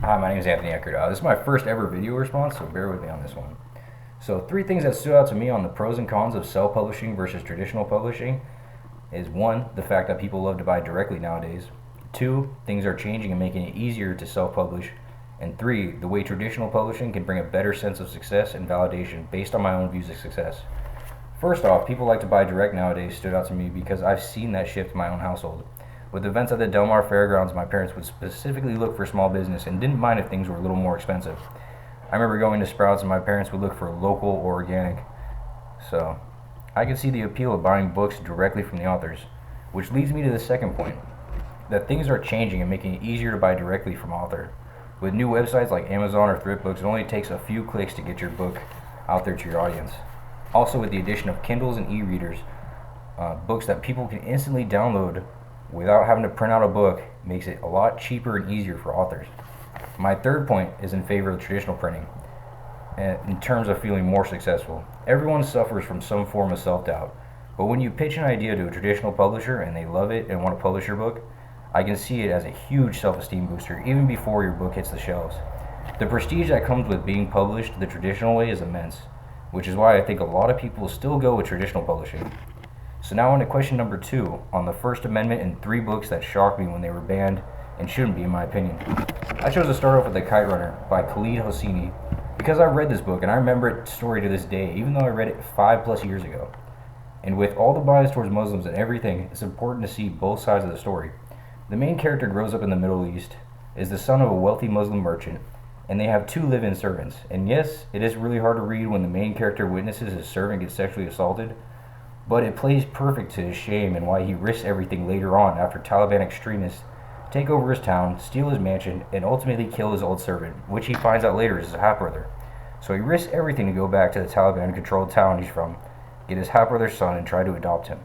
Hi, my name is Anthony Eckert. This is my first ever video response, so bear with me on this one. So, three things that stood out to me on the pros and cons of self-publishing versus traditional publishing is one, the fact that people love to buy directly nowadays. Two, things are changing and making it easier to self-publish. And three, the way traditional publishing can bring a better sense of success and validation based on my own views of success. First off, people like to buy direct nowadays stood out to me because I've seen that shift in my own household. With events at the Del Mar Fairgrounds, my parents would specifically look for small business and didn't mind if things were a little more expensive. I remember going to Sprouts and my parents would look for local or organic. So, I could see the appeal of buying books directly from the authors, which leads me to the second point, that things are changing and making it easier to buy directly from author. With new websites like Amazon or ThriftBooks, it only takes a few clicks to get your book out there to your audience. Also, with the addition of Kindles and e-readers, books that people can instantly download without having to print out a book makes it a lot cheaper and easier for authors. My third point is in favor of traditional printing in terms of feeling more successful. Everyone suffers from some form of self-doubt, but when you pitch an idea to a traditional publisher and they love it and want to publish your book, I can see it as a huge self-esteem booster even before your book hits the shelves. The prestige that comes with being published the traditional way is immense, which is why I think a lot of people still go with traditional publishing. So now on to question number 2 on the First Amendment and 3 books that shocked me when they were banned and shouldn't be in my opinion. I chose to start off with The Kite Runner by Khalid Hosseini because I read this book and I remember its story to this day even though I read it 5+ years ago. And with all the bias towards Muslims and everything, it's important to see both sides of the story. The main character grows up in the Middle East, is the son of a wealthy Muslim merchant, and they have 2 live-in servants. And yes, it is really hard to read when the main character witnesses his servant get sexually assaulted, but it plays perfect to his shame and why he risks everything later on after Taliban extremists take over his town, steal his mansion, and ultimately kill his old servant, which he finds out later is his half-brother. So he risks everything to go back to the Taliban-controlled town he's from, get his half-brother's son, and try to adopt him.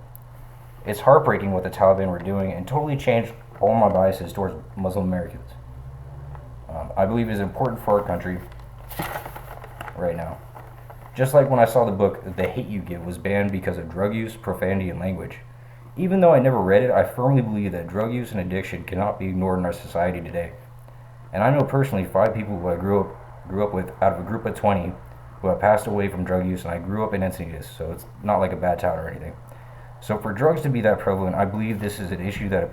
It's heartbreaking what the Taliban were doing and totally changed all my biases towards Muslim Americans. I believe it is important for our country right now. Just like when I saw the book The Hate You Give was banned because of drug use, profanity, and language. Even though I never read it, I firmly believe that drug use and addiction cannot be ignored in our society today. And I know personally 5 people who I grew up with out of a group of 20 who have passed away from drug use, and I grew up in Encinitas, so it's not like a bad town or anything. So for drugs to be that prevalent, I believe this is an issue that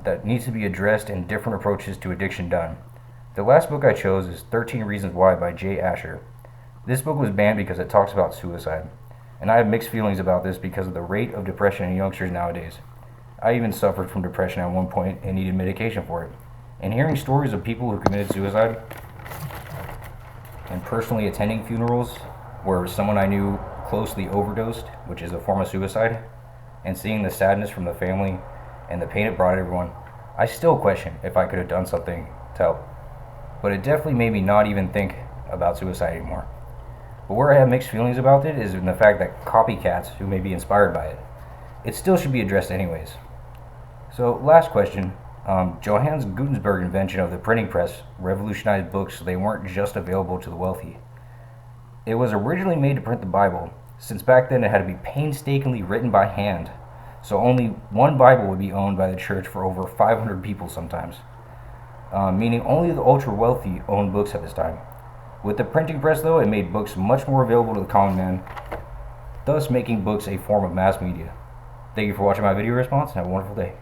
that needs to be addressed and different approaches to addiction done. The last book I chose is 13 Reasons Why by Jay Asher. This book was banned because it talks about suicide, and I have mixed feelings about this because of the rate of depression in youngsters nowadays. I even suffered from depression at one point and needed medication for it. And hearing stories of people who committed suicide and personally attending funerals where someone I knew closely overdosed, which is a form of suicide, and seeing the sadness from the family and the pain it brought everyone, I still question if I could have done something to help. But it definitely made me not even think about suicide anymore. But where I have mixed feelings about it is in the fact that copycats who may be inspired by it still should be addressed anyways. So last question, Johannes Gutenberg's invention of the printing press revolutionized books so they weren't just available to the wealthy. It was originally made to print the Bible, since back then it had to be painstakingly written by hand, so only one Bible would be owned by the church for over 500 people sometimes, meaning only the ultra-wealthy owned books at this time. With the printing press though, it made books much more available to the common man, thus making books a form of mass media. Thank you for watching my video response and have a wonderful day.